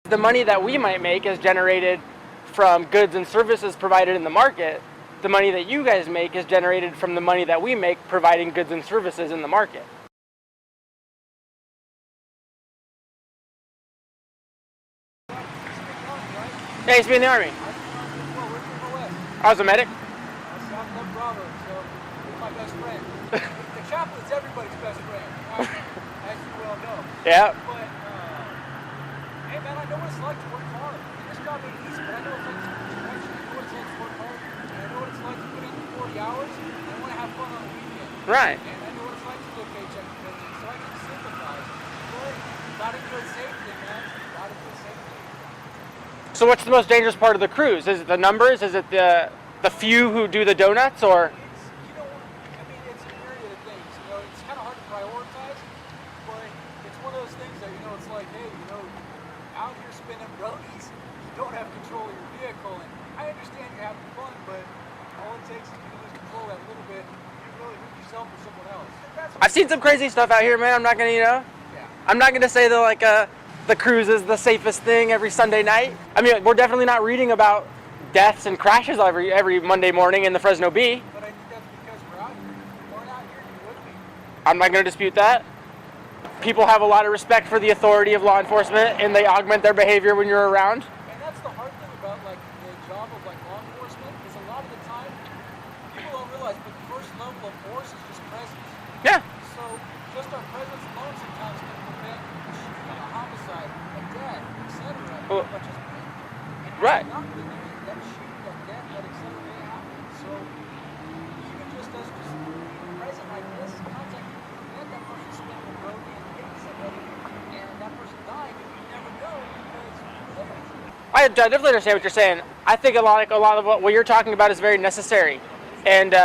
The money that we might make is generated from goods and services provided in the market. The money that you guys make is generated from the money that we make providing goods and services in the market. Yeah, he's been in the Army. I was a medic. My best friend. The chaplain's everybody's best friend, as you well know. Yeah. But, hey man, I know what it's like to work hard. This job ain't easy, but I know what it's like to work hard. I know what it's like to put in 40 hours, and I want to have fun on the weekend. Right. And I know what it's like to live paycheck to paycheck, so I can sympathize. But, gotta do it safely, man. Gotta do it safely. So what's the most dangerous part of the cruise? Is it the numbers? Is it the few who do the donuts, or? I've seen some crazy stuff out here, man. I'm not gonna, I'm not gonna say that like the cruise is the safest thing every Sunday night. I mean, we're definitely not reading about deaths and crashes every Monday morning in the Fresno Bee. But I think that's because we're out here. If we're not here, you would be. I'm not gonna dispute that. People have a lot of respect for the authority of law enforcement, and they augment their behavior when you're around. And that's the hard thing about like the job of like law enforcement, is a lot of the time people don't realize, but the first level of force is just presence. Yeah. So just our presence alone sometimes can prevent a shooting, a homicide, a death, etc. Well, But just being right. not being there, that shooting, that death, that etc. may happen. So even just us just being present like this, sometimes I can prevent that person spinning the road and hitting somebody, and that person dying, and you never know because we're there. I definitely understand what you're saying. I think a lot of what you're talking about is very necessary, and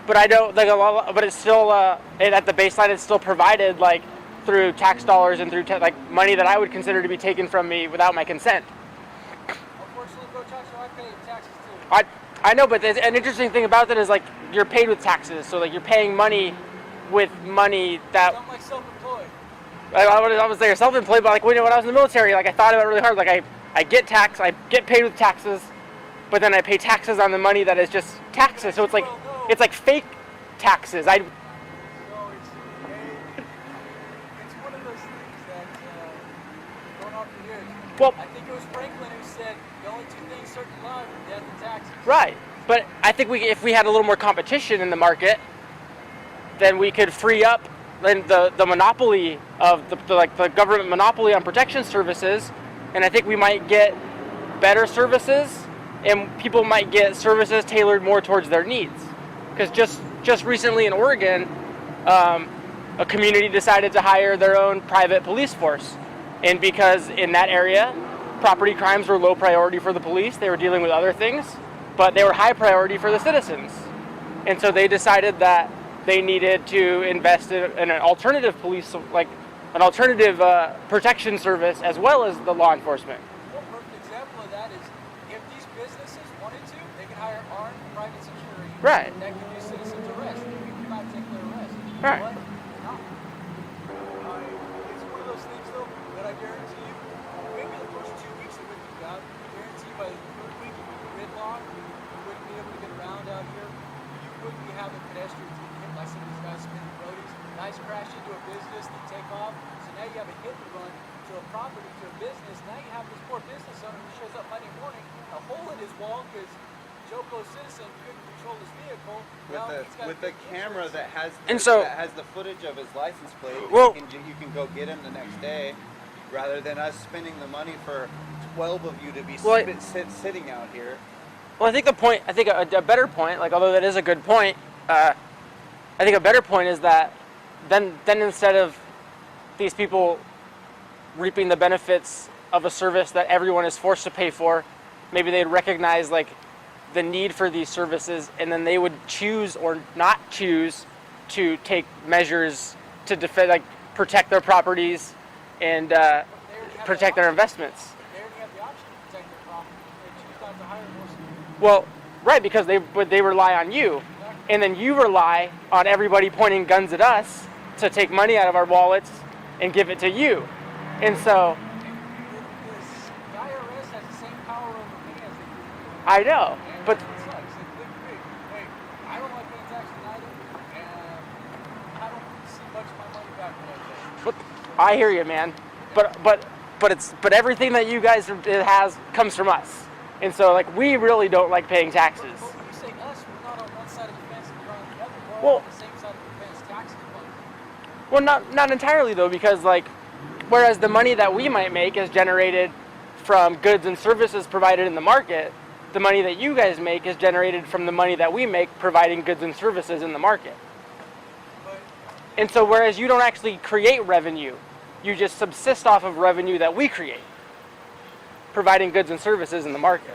but I don't like a lot. But it's still at the baseline, it's still provided like through tax dollars and through like money that I would consider to be taken from me without my consent. Unfortunately, Coach, I pay taxes too. I know, but an interesting thing about that is like you're paid with taxes, so like you're paying money with money that. I'm like self-employed. I would say you're self-employed, but like when I was in the military, like I thought about it really hard. Like I get paid with taxes, but then I pay taxes on the money that is just taxes. So it's like fake taxes. So it's one of those things that going on for years. Well, I think it was Franklin who said the only two things certain in life are death and taxes. Right, but I think if we had a little more competition in the market, then we could free up the monopoly of the government monopoly on protection services, and I think we might get better services, and people might get services tailored more towards their needs. Because just recently in Oregon, a community decided to hire their own private police force, and because in that area, property crimes were low priority for the police, they were dealing with other things, but they were high priority for the citizens, and so they decided that they needed to invest in an alternative police, like an alternative protection service, as well as the law enforcement. One perfect example of that is if these businesses wanted to, they could hire armed private security. Right. That could do citizens arrest. They could not take their arrest. Right. But not. It's one of those things though that I guarantee you, maybe the first 2 weeks it wouldn't be bad. I guarantee you by the third week it would be gridlock. You wouldn't be able to get around out here. You wouldn't be having pedestrians getting hit by some of these guys spinning roadies. Guys crash into a business, they take off. So now you have a hit and run to a property, to a business. Now you have this poor business owner who shows up Monday morning, a hole in his wall because Joko citizen couldn't control his vehicle. With the camera that has the footage of his license plate, well, you can go get him the next day, rather than us spending the money for 12 of you to be sitting out here. Well, I think a better point, like although that is a good point, I think a better point is that then instead of these people reaping the benefits of a service that everyone is forced to pay for, maybe they'd recognize like the need for these services, and then they would choose or not choose to take measures to defend, like protect their properties and protect their investments. They already have the option to protect their property. They choose not to hire more security. Well, right, because they rely on you, and then you rely on everybody pointing guns at us to take money out of our wallets and give it to you, and so. I know, And but it sucks. Like, look at me. Hey, I don't like paying taxes either, and I don't see much of my money back when I pay. but I hear you, man. But everything that you guys it has comes from us, and so like we really don't like paying taxes. But when you say us, we're not on one side of the fence and you're on the other. We're all Well- on the same side of the fence, taxes. Well, not entirely though, because like, whereas the money that we might make is generated from goods and services provided in the market, the money that you guys make is generated from the money that we make providing goods and services in the market. But And so whereas you don't actually create revenue, you just subsist off of revenue that we create, providing goods and services in the market.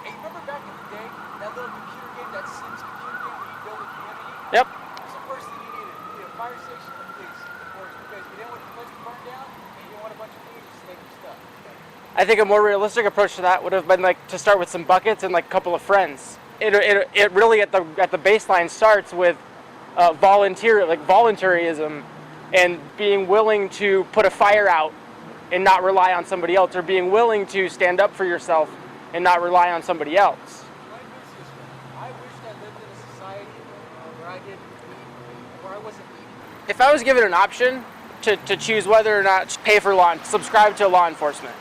hey, remember back in the day, that little computer game, that Sims computer game where you build a community? Yep. What's the first thing you needed? You needed a fire station and police, of course, because you didn't want the place to burn down, and you didn't want a bunch of thieves to take your stuff. I think a more realistic approach to that would have been like to start with some buckets and like a couple of friends. It really at the baseline starts with voluntarism and being willing to put a fire out and not rely on somebody else, or being willing to stand up for yourself and not rely on somebody else. Let me put it this way. I wish I lived in a society where I didn't need, where I wasn't needed. If I was given an option to choose whether or not to pay for subscribe to law enforcement,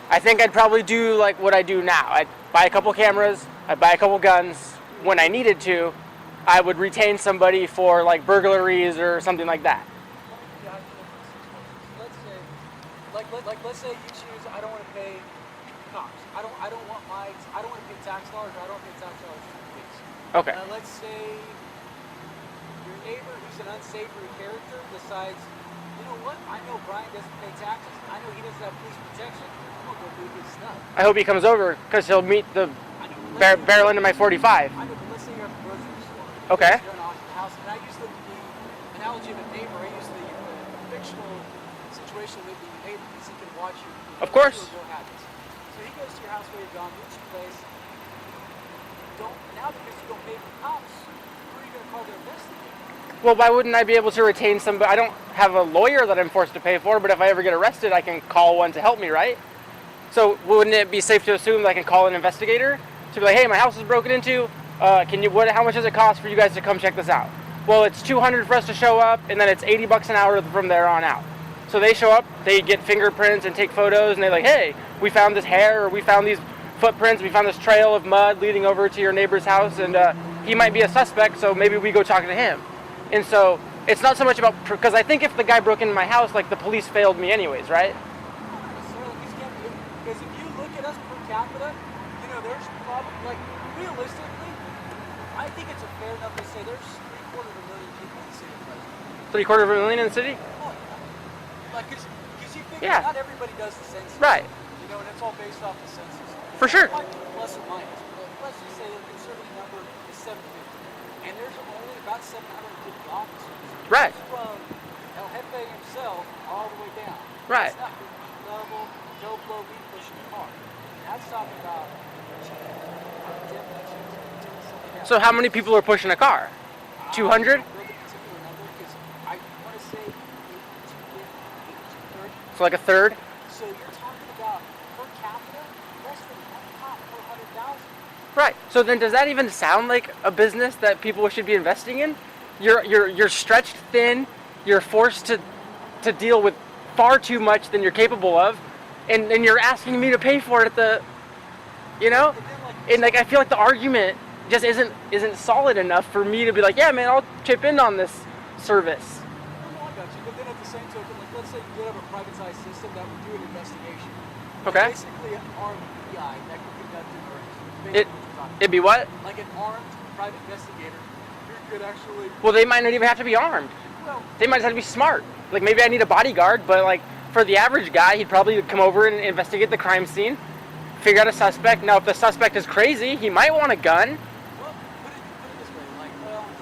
I think I'd probably do like what I do now. I'd buy a couple cameras, I'd buy a couple guns. When I needed to, I would retain somebody for like burglaries or something like that. Let's say you choose. I don't want to pay cops. I don't want to pay tax dollars. Or I don't pay tax dollars to the police. Okay. Let's say your neighbor, who's an unsavory character, decides, you know what? I know Brian doesn't pay taxes. I know he doesn't have police protection. I'm gonna go do his stuff. I hope he comes over because he'll meet the barrel into my 45. I know, but let's say you're at the grocery store. Okay. You're in a house, and I use the analogy of a neighbor. I use the fictional situation with the neighbor because he can watch you. Of course. Your real habits. So he goes to your house where you're gone, loots your place. Now because you don't pay for cops, who are you going to call to investigate? Well, why wouldn't I be able to retain somebody? I don't have a lawyer that I'm forced to pay for, but if I ever get arrested, I can call one to help me, right? So wouldn't it be safe to assume that I can call an investigator to be like, hey, my house is broken into. How much does it cost for you guys to come check this out? Well, it's $200 for us to show up, and then it's $80 an hour from there on out. So they show up, they get fingerprints and take photos, and they're like, hey, we found this hair, or we found these footprints, we found this trail of mud leading over to your neighbor's house, and he might be a suspect, so maybe we go talk to him. And so it's not so much about, because I think if the guy broke into my house, like the police failed me anyways, right? Not necessarily, because if you look at us per capita, you know, there's probably, like, realistically, I think it's a fair number to say there's 750,000 people in the city present. 750,000 in the city? Oh, like, because you figure Yeah. not everybody does the census. Right. You know, and it's all based off the census. For sure. Like, plus or minus. But let's just say the conservative number is 750. And there's only about 750 officers. Right. From El Jefe himself all the way down. Right. It's not level, Joe Blow, me pushing the car. That's talking about So how many people are pushing a car? 200? I don't know the particular number because I want to say 250, 230. So like a third? So you're talking about per capita less than one cop per 100,000. Right. So then does that even sound like a business that people should be investing in? You're stretched thin, you're forced to deal with far too much than you're capable of, and you're asking me to pay for it at the, you know? And like I feel like the argument just isn't solid enough for me to be like, yeah man, I'll chip in on this service. No, I got you. But then at the same token, like let's say you did have a privatized system that would do an investigation. Okay. Basically an armed PI that could conduct an arrest. It'd be what? Like an armed private investigator who could actually. Well, they might not even have to be armed. Well, They might just have to be smart. Like maybe I need a bodyguard, but like for the average guy, he'd probably come over and investigate the crime scene, figure out a suspect. Now, if the suspect is crazy, he might want a gun. well, put it this way. Like, well, I'm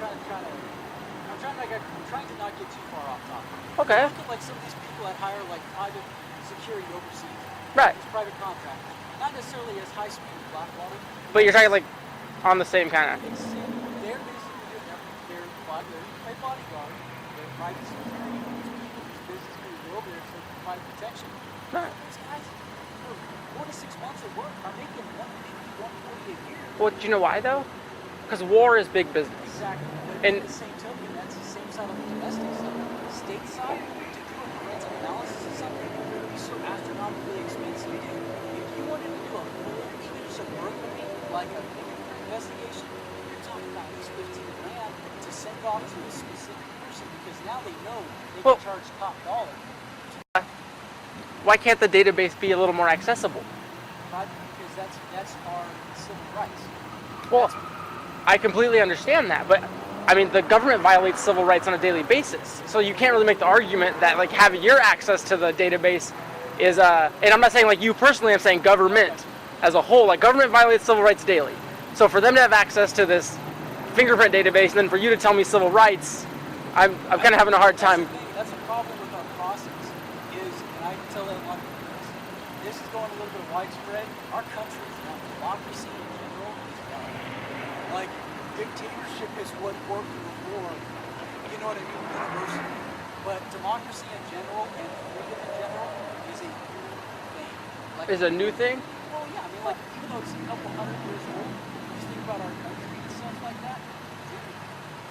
trying to not get too far off topic. Okay. Look at like some of these people that hire like private security overseas. Right. These private contractors. Not necessarily as high speed as Blackwater. But you're talking like on the same kind of. They're basically they're a bodyguard, they're private security, these people, these business people go over there to provide protection. Right. These guys, for 4 to 6 months of work are making 150, 140 a year. Well, do you know why though? Because war is big business. Exactly. But And in the same token, that's the same side on the domestic side. Stateside, to do a forensic analysis of something would be so astronomically expensive. Dude, if you wanted to do a full, even just a burglary, like a fingerprint investigation, you're talking about at least 15 grand to send off to a specific person because now they know they Well, can charge top dollar. why can't the database be a little more accessible? Not because that's our civil rights. Well, I completely understand that, but I mean, the government violates civil rights on a daily basis. So you can't really make the argument that like having your access to the database is, and I'm not saying like you personally, I'm saying government as a whole, like government violates civil rights daily. So for them to have access to this fingerprint database and then for you to tell me civil rights, I'm kind of having a hard time. That's a problem with our process. And I can tell that a lot of people. This is going a little bit widespread. Our country is now democracy in general is gone. Like dictatorship is what worked before. You know what I mean? Universally. But democracy in general and freedom in general is a new thing. Like, Is a new thing? well, yeah. I mean, like even though it's a couple hundred years old, you just think about our country and stuff like that. Dude,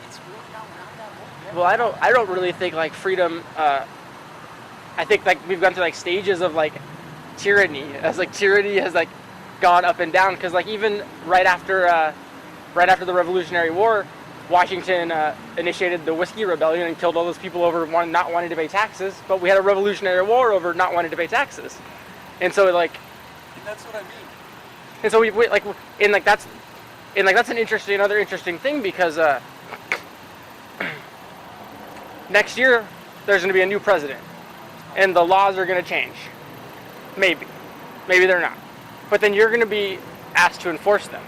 it's really not that old. Well, I don't really think like freedom. I think like we've gone through like stages of like tyranny, as like tyranny has like gone up and down. Because like even right after the Revolutionary War, Washington initiated the Whiskey Rebellion and killed all those people over not wanting to pay taxes. But we had a Revolutionary War over not wanting to pay taxes, and so like, And that's what I mean. and so we like, and like that's another interesting thing because next year there's going to be a new president, and the laws are going to change. Maybe they're not, but then you're going to be asked to enforce them,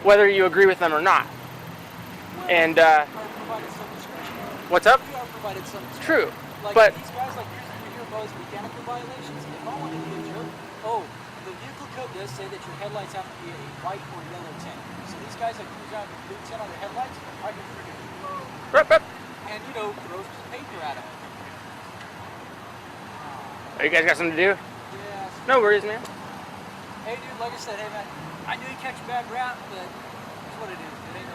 whether you agree with them or not. And We are provided some discretion. what's up? We are provided some discretion. True, Like but these guys, like here's about mechanical violations. If I want to be a jerk, the vehicle code does say that your headlights have to be a white or yellow tint. So these guys that cruise around with blue tint on their headlights, I can freaking rup, rup. and throws some paper at them. You guys got something to do? Yeah. No worries, man. Hey dude, like I said, hey man, I knew you catch a bad rap, but it's what it is. It ain't